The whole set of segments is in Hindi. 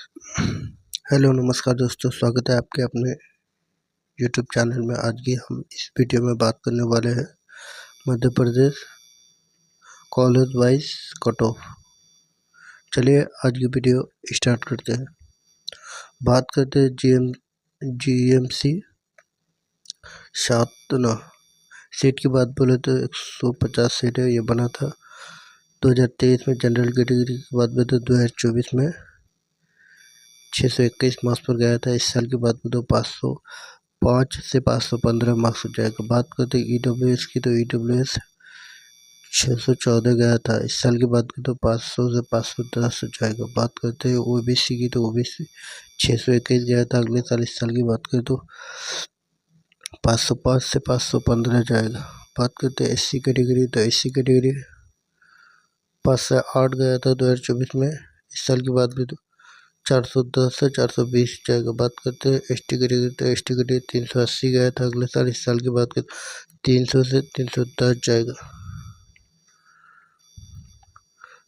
हेलो नमस्कार दोस्तों, स्वागत है आपके अपने यूट्यूब चैनल में। आज की हम इस वीडियो में बात करने वाले हैं Madhya Pradesh college wise cut off. चलिए आज की वीडियो स्टार्ट करते हैं। बात करते हैं जीएमसी सातना सीट की बात बोले तो 150 सीट है। ये बना था 2023 में। जनरल कैटेगरी की बात बोले तो 2024 में 621 मार्क्स पर गया था। इस साल की बात बोले तो 505 से 515 मार्क्स हो जाएगा। बात करते हैं EWS की, तो EWS 614 गया था। इस साल की बात करें तो 500 से 510 हो जाएगा। बात करते हैं OBC की, तो OBC 621 गया था अगले साल। इस साल की बात करें तो 505 से 515 जाएगा। बात करते हैं SC कैटेगरी, तो SC कैटेगरी 5 से 8 गया था 2024 में। इस साल की बात करें तो 410 से 420 जाएगा। बात करते हैं ST कैटेगरी, तो ST कैटेगरी 380 गया था अगले साल। इस साल की बात करें 300 से 310 जाएगा।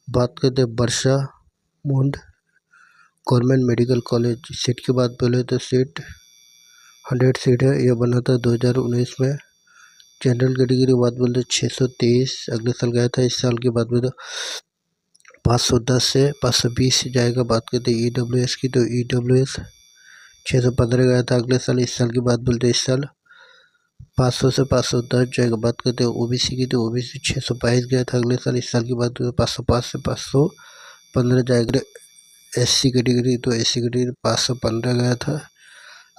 बात करते हैं बरसा मुंड गवर्नमेंट मेडिकल कॉलेज। सीट की बात बोले तो सीट 100 सीट है। यह बना था 2019 में। जनरल कैटेगरी की बात बोले तो 623 अगले साल गया था। इस साल की बात बोले तो 510 से 520 जाएगा। बात करते हैं EWS की, तो EWS 615 गया था अगले साल। इस साल की बात बोलते इस साल 500 से 510 जाएगा। बात करते हैं OBC की, तो OBC 622 गया था अगले साल। इस साल की बात करें 505 से 515 जाएगा। SC कैटेगरी, तो SC कैटेगरी 515 गया था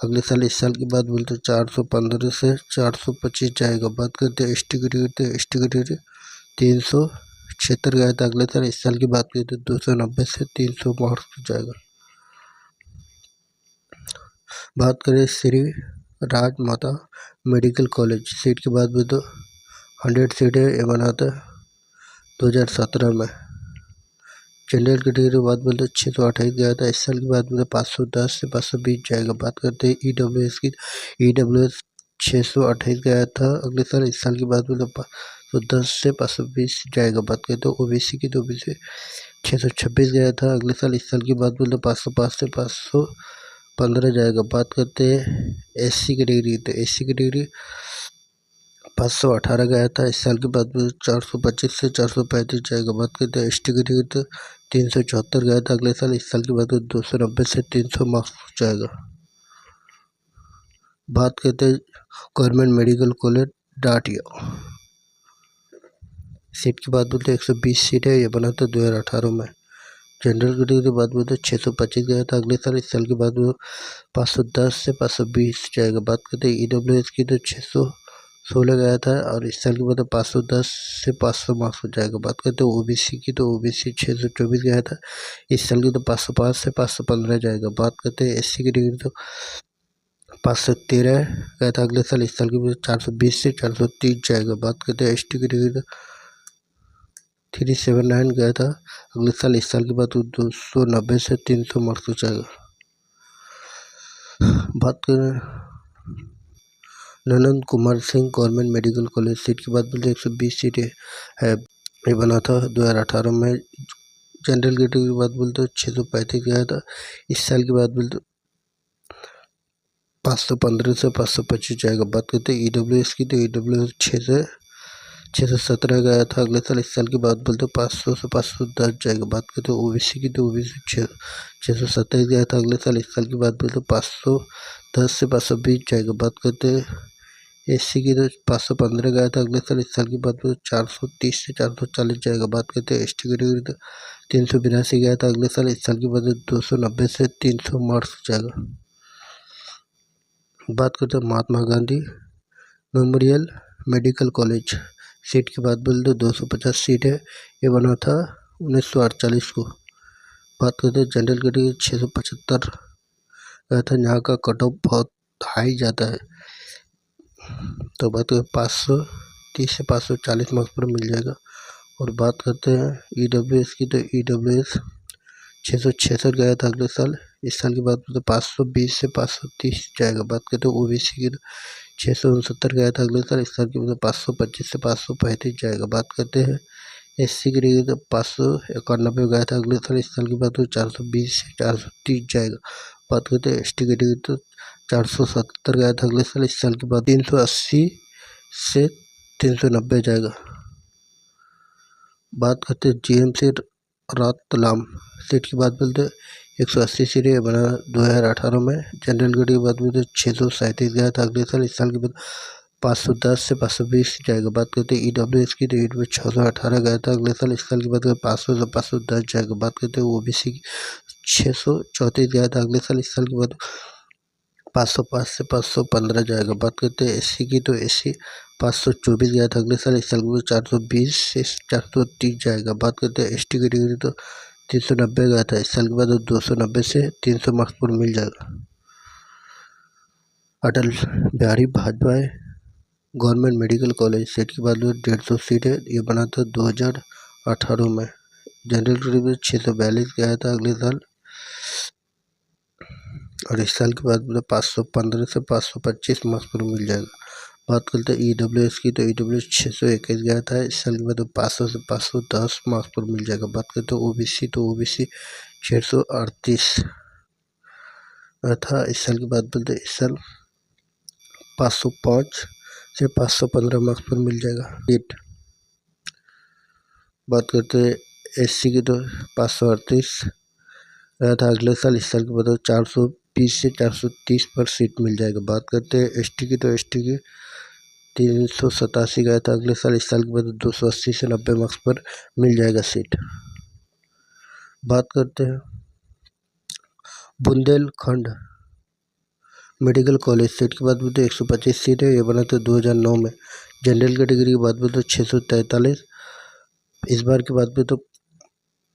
अगले साल। इस साल की बात बोलते 415 से 425 जाएगा। बात करते हैं ST कैटेगरी, तो ST कैटेगरी 376 गया था अगले साल। इस साल की बात करें तो 290 से 300 मार्क्स जाएगा। बात करें श्री राजमाता मेडिकल कॉलेज। सीट की बात बोले तो 100 सीट है। ये बना था 2017 में। जनरल कैटेगरी की बात बोलते 628 गया था। इस साल की बात बोलते 510 से 520 जाएगा। बात करते हैं EWS की, EWS 628 गया था अगले साल। इस साल की बात बोलते 510 से 520 जाएगा। बात करते हैं OBC की, तो OBC 626 गया था अगले साल। इस साल की बात बोलते 505 से 515 जाएगा। बात करते हैं SC कैटेगरी, तो SC कैटेगरी 518 गया था। इस साल की बात में 425 से 435 जाएगा। बात करते हैं ST कैटेगरी, तो 374 गया था अगले साल। इस साल की बात में 290 से 300 मार्क्स जाएगा। बात करते हैं गवर्नमेंट मेडिकल कॉलेज डाटिया। सीट की बात बोलते 120 सीट है। ये बना था 2018 में। जनरल कैटेगरी की बात बोलते 625 गया था अगले साल। इस साल की बात में 510 से 520 जाएगा। बात करते हैं EWS की, तो 616 गया था और इस साल की बात 510 से 500 मार्क्स हो जाएगा। बात करते हैं OBC की, तो OBC 624 गया था। इस साल की तो 505 से 515 जाएगा। बात करते हैं SC की डिग्री, तो 513 गया था अगले साल। इस साल की 420 से 430 जाएगा। बात करते हैं ST की डिग्री, तो 379 गया था अगले साल। इस साल की बात 290 से 300 मार्क्स हो जाएगा। बात करें Nandan Kumar Singh government medical college. Seat की बात बोलते 120 सीट है। ये बना था 2018 में। जनरल कैटेगरी की बात बोलते 635 गया था। इस साल की बात बोलते 515 से 525 जाएगा। बात करते हैं EWS की, तो EWS 617 गया था अगले साल। इस साल की बात बोलते 500 से 510 जाएगा। बात करते हैं OBC की, तो OBC 627 गया था अगले साल। इस साल की बात बोलते 510 से 520 जाएगा। बात करते हैं SC की, तो 515 गया था अगले साल। इस साल की बात बोलते 430 से 440 जाएगा। बात करते हैं ST कैटेगरी, तो 382 गया था अगले साल। इस साल की बात 290 से 300 मार्क्स जाएगा। बात करते हैं Mahatma Gandhi memorial medical college. Seat की बात बोले तो 250 सीट है। ये बना था 1948 को। बात करते हैं जनरल कैटेगरी 675 गया था। यहाँ का कट ऑफ बहुत हाई जाता है, तो बात करें 530 से 540 मार्क्स पर मिल जाएगा। और बात करते हैं EWS की, तो EWS 666 गया था अगले साल। इस साल की बात करते 520 से 530 जाएगा। बात करते हैं OBC की, तो 669 गया था अगले साल। इस साल की बात 525 से 535 जाएगा। बात करते हैं SC की डिग्री तो 591 गया था अगले साल। इस साल की बात हो 420 से 430 जाएगा। बात करते हैं ST की डिग्री तो 470 गया था अगले साल। इस साल की बात 380 से 390 जाएगा। बात करते हैं GMC रतलाम सीट की बात बोलते 180 सीटें बना 2018 में। जनरल कैटेगरी की बात बोलते 637 गया था अगले साल। इस साल की बात 510 से 520 जाएगा। बात करते हैं EWS की तो EWS 618 गया था अगले साल। इस साल की बात करें 500 से 510 जाएगा। बात करते हैं OBC की 634 गया था अगले साल। इस साल की बात 505 से 515 जाएगा। बात करते हैं SC की तो SC 524 गया था अगले साल। इस साल की 420 से 430 जाएगा। बात करते हैं ST की डिग्री तो 390 गया था। इस साल के बाद 290 से 300 मार्क्स पर मिल जाएगा। Atal Bihari Vajpayee government medical college seat की बात 150 सीट है। ये बना था 2018 में। जनरल कैटेगरी 642 गया था अगले साल। और इस साल के बाद 515 से 525 मार्क्स पर मिल जाएगा। बात करते हैं EWS की तो EWS 621 गया था। इस साल के बाद 500 से 510 मार्क्स पर मिल जाएगा। बात करते हैं OBC तो OBC 638 था। इस साल की बात बोलते इस साल 505 से 515 मार्क्स पर मिल जाएगा। सीट बात करते हैं SC की तो 538 रहा था अगले साल। इस साल के बाद 420 से 430 पर सीट मिल जाएगा। बात करते हैं ST की तो ST की 387 गया था अगले साल। इस साल के बाद 280 से 90 मार्क्स पर मिल जाएगा सीट। बात करते हैं बुंदेलखंड मेडिकल कॉलेज सीट की बात बोलते 125 सीट है। ये बना था 2009 में। जनरल कैटेगरी की बात बोलते 643। इस बार की बात पे तो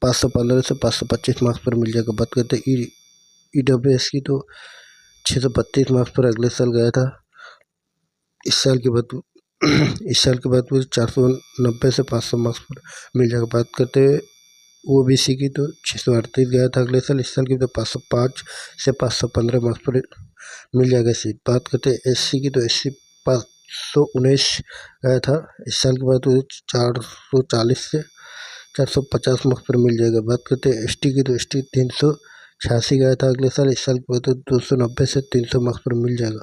515 से 525 मार्क्स पर मिल जाएगा। बात करते हैं EWS की तो 632 मार्क्स पर अगले साल गया था। इस साल की बात 490 से 500 मार्क्स पर मिल जाएगा। बात करते हैं OBC की तो 638 गया था अगले साल। इस साल की तो 505 से 515 मार्क्स पर मिल जाएगा सीट। बात करते हैं SC की तो SC 519 गया था। इस साल के बाद 440 से 450 मार्क्स पर मिल जाएगा। बात करते हैं ST की तो ST 386 गया था अगले साल। इस साल के बाद 290 से 300 मार्क्स पर मिल जाएगा।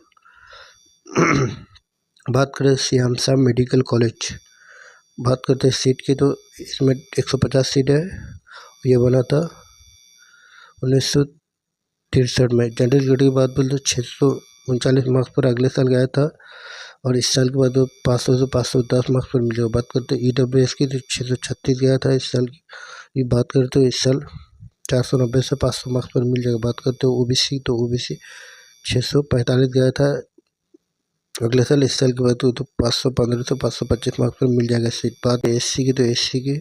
बात करें श्यामसा मेडिकल कॉलेज बात करते हैं सीट की तो इसमें 150 सीट है। ये बना था 1963 में। जनरल कैटेगरी की बात बोलते 639 मार्क्स पर अगले साल गया था। और इस साल के बाद 500 से 510 मार्क्स पर मिल जाएगा। बात करते हैं EWS की तो 636 गया था इस साल की बात करते हैं इस साल 490 से 500 मार्क्स पर मिल जाएगा। बात करते हैं OBC तो OBC 645 गया था अगले साल। इस साल की बात हो तो 515 से 525 मार्क्स पर मिल जाएगा सीट। बात SC की तो SC की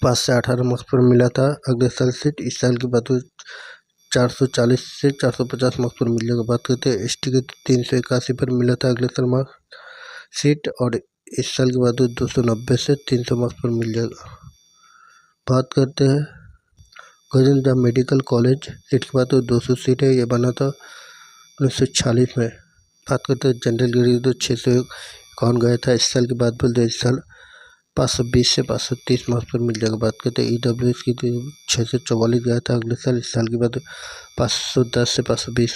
5 से 18 मार्क्स पर मिला था अगले साल सीट। इस साल की बात हो 440 से 450 मार्क्स पर मिल जाएगा। बात करते हैं ST के 381 पर मिला था अगले साल मार्क्स सीट। और इस साल की बात हो 290 से 300 मार्क्स पर मिल जाएगा। बात करते हैं गजनजा मेडिकल कॉलेज सीट की बात हो 200 सीट है। ये बना था 1946 में। बात करते हैं जनरल कैटेगरी तो 651 गया था। इस साल की बात बोलते इस साल 520 से 530 मार्क्स पर मिल जाएगा। बात करते हैं EWS की तो 644 गया था अगले साल। इस साल की बात 510 से 520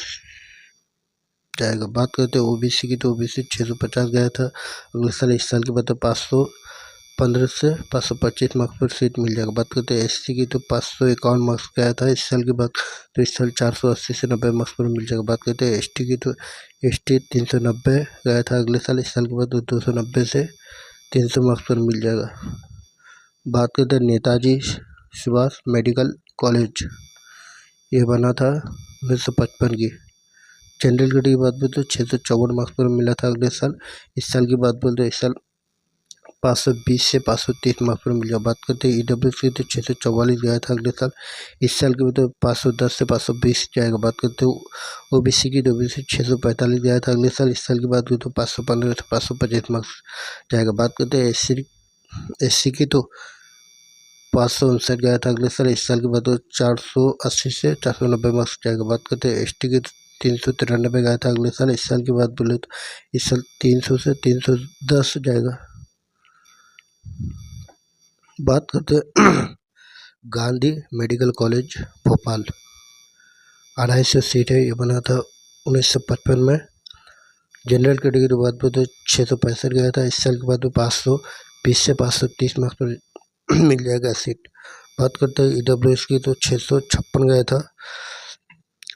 जाएगा। बात करते हैं OBC की तो OBC 650 गया था अगले साल। इस साल की बात 515 से 525 मार्क्स पर सीट मिल जाएगा। बात करते हैं SC की तो 551 मार्क्स गया था इस साल की बात तो इस साल 480 से 90 मार्क्स पर मिल जाएगा। बात करते हैं ST की तो ST 390 गया था अगले साल। इस साल के बाद 290 से 300 मार्क्स पर मिल जाएगा। बात करते हैं नेताजी सुभाष मेडिकल कॉलेज ये बना था 1955 की। जनरल कैटेगरी की बात बोलते तो 654 मार्क्स पर मिला था अगले साल। इस साल की बात बोलते इस साल 520 से 530 मार्क्स पर मिल जाएगा। बात करते हैं EWS की तो 644 गया था अगले साल। इस साल के तो 510 से 520 जाएगा। बात करते हैं OBC की तो OBC 645 गया था अगले साल। इस साल की बात हुई तो 515 से 525 मार्क्स जाएगा। बात करते हैं SC की तो 559 गया था अगले साल। इस साल की बात तो 480 से 490 मार्क्स जाएगा। बात करते हैं ST की 393 गया था अगले साल। इस साल की बात बोले तो इस साल 300 से 310 जाएगा। बात करते हैं Gandhi medical college Bhopal, 250 seat है, ये बना था 1955 में। जनरल कैटेगरी की बात करें तो 665 गया था। इस साल के बाद में 520 से 530 मार्क्स पर मिल जाएगा सीट। बात करते हैं EWS की तो 656 गया था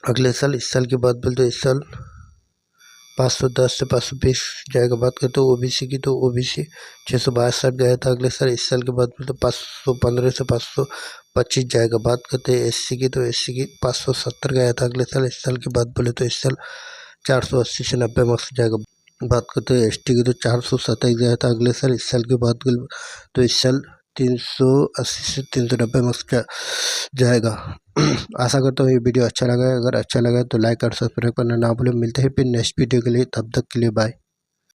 अगले साल। इस साल की बात बोले तो इस साल 510 से 520 जाएगा। बात करते हैं OBC की तो OBC 662 गया था अगले साल। इस साल के बाद बोले तो 515 से 525 जाएगा। बात करते हैं SC की तो SC की 570 गया था अगले साल। इस साल की बात बोले तो इस साल 480 से 90 मार्क्स जाएगा। बात करते हैं ST की तो 427 गया था अगले साल। इस साल की बात करें तो इस साल 380 से 390 मार्क्स जाएगा। आशा करता हूँ ये वीडियो अच्छा लगा है। अगर अच्छा लगा तो लाइक और सब्सक्राइब करना ना भूलें। मिलते हैं फिर नेक्स्ट वीडियो के लिए, तब तक के लिए बाय।